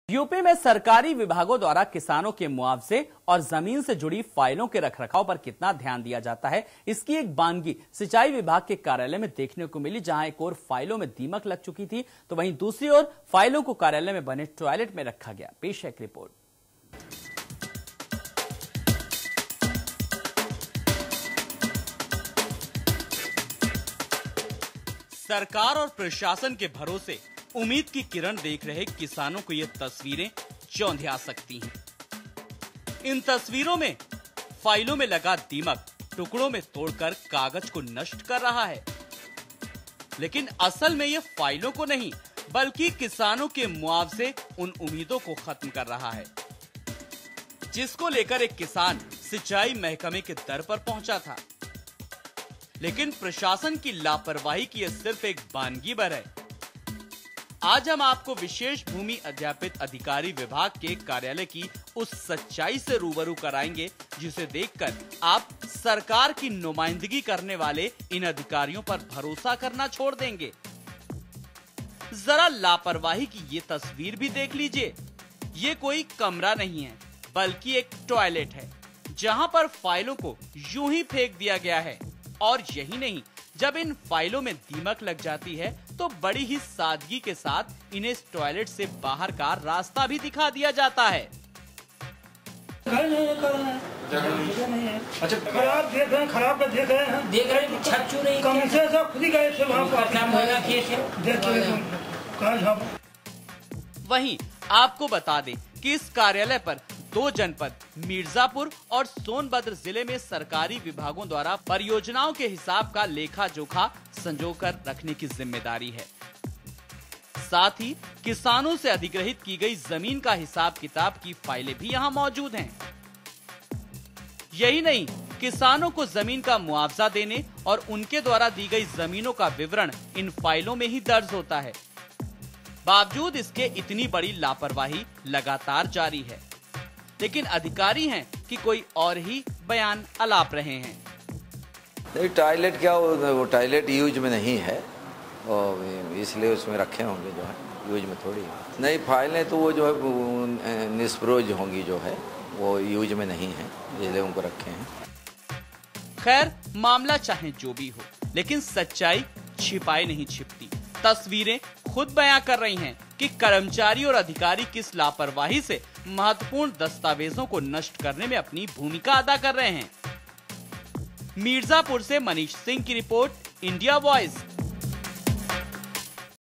UP में सरकारी विभागों द्वारा किसानों के मुआवजे और जमीन से जुड़ी फाइलों के रखरखाव पर कितना ध्यान दिया जाता है, इसकी एक बानगी सिंचाई विभाग के कार्यालय में देखने को मिली, जहां एक ओर फाइलों में दीमक लग चुकी थी तो वहीं दूसरी ओर फाइलों को कार्यालय में बने टॉयलेट में रखा गया। पेश है एक रिपोर्ट। सरकार और प्रशासन के भरोसे उम्मीद की किरण देख रहे किसानों को ये तस्वीरें चौंधिया सकती हैं। इन तस्वीरों में फाइलों में लगा दीमक टुकड़ों में तोड़कर कागज को नष्ट कर रहा है, लेकिन असल में ये फाइलों को नहीं बल्कि किसानों के मुआवजे उन उम्मीदों को खत्म कर रहा है, जिसको लेकर एक किसान सिंचाई महकमे के दर पर पहुंचा था। लेकिन प्रशासन की लापरवाही की यह सिर्फ एक बानगी भर है। आज हम आपको विशेष भूमि अध्यापित अधिकारी विभाग के कार्यालय की उस सच्चाई से रूबरू कराएंगे जिसे देखकर आप सरकार की नुमाइंदगी करने वाले इन अधिकारियों पर भरोसा करना छोड़ देंगे। जरा लापरवाही की ये तस्वीर भी देख लीजिए। ये कोई कमरा नहीं है बल्कि एक टॉयलेट है, जहां पर फाइलों को यूं ही फेंक दिया गया है। और यही नहीं, जब इन फाइलों में दीमक लग जाती है तो बड़ी ही सादगी के साथ इन्हें इस टॉयलेट से बाहर का रास्ता भी दिखा दिया जाता है। अच्छा, खराब देख रहे हैं, खराब का देख रहे हैं, देख रहे हैं, छत छू रही कम से सब खुद ही गए थे वहाँ पर। वहीं आपको बता दें कि इस कार्यालय पर 2 जनपद मिर्जापुर और सोनभद्र जिले में सरकारी विभागों द्वारा परियोजनाओं के हिसाब का लेखा जोखा संजोकर रखने की जिम्मेदारी है। साथ ही किसानों से अधिग्रहित की गई जमीन का हिसाब किताब की फाइलें भी यहाँ मौजूद हैं। यही नहीं, किसानों को जमीन का मुआवजा देने और उनके द्वारा दी गई जमीनों का विवरण इन फाइलों में ही दर्ज होता है। बावजूद इसके इतनी बड़ी लापरवाही लगातार जारी है, लेकिन अधिकारी हैं कि कोई और ही बयान अलाप रहे हैं। नहीं, टॉयलेट क्या, वो टॉयलेट यूज में नहीं है और इसलिए उसमें रखे होंगे, जो है यूज में थोड़ी है। नहीं, फाइलें तो वो जो है निष्प्रयोज होंगी, जो है वो यूज में नहीं है, इसलिए उनको रखे हैं। खैर, मामला चाहे जो भी हो, लेकिन सच्चाई छिपाई नहीं छिपती। तस्वीरें खुद बयां कर रही हैं कि कर्मचारी और अधिकारी किस लापरवाही से महत्वपूर्ण दस्तावेजों को नष्ट करने में अपनी भूमिका अदा कर रहे हैं। मिर्जापुर से मनीष सिंह की रिपोर्ट, इंडिया वॉइस।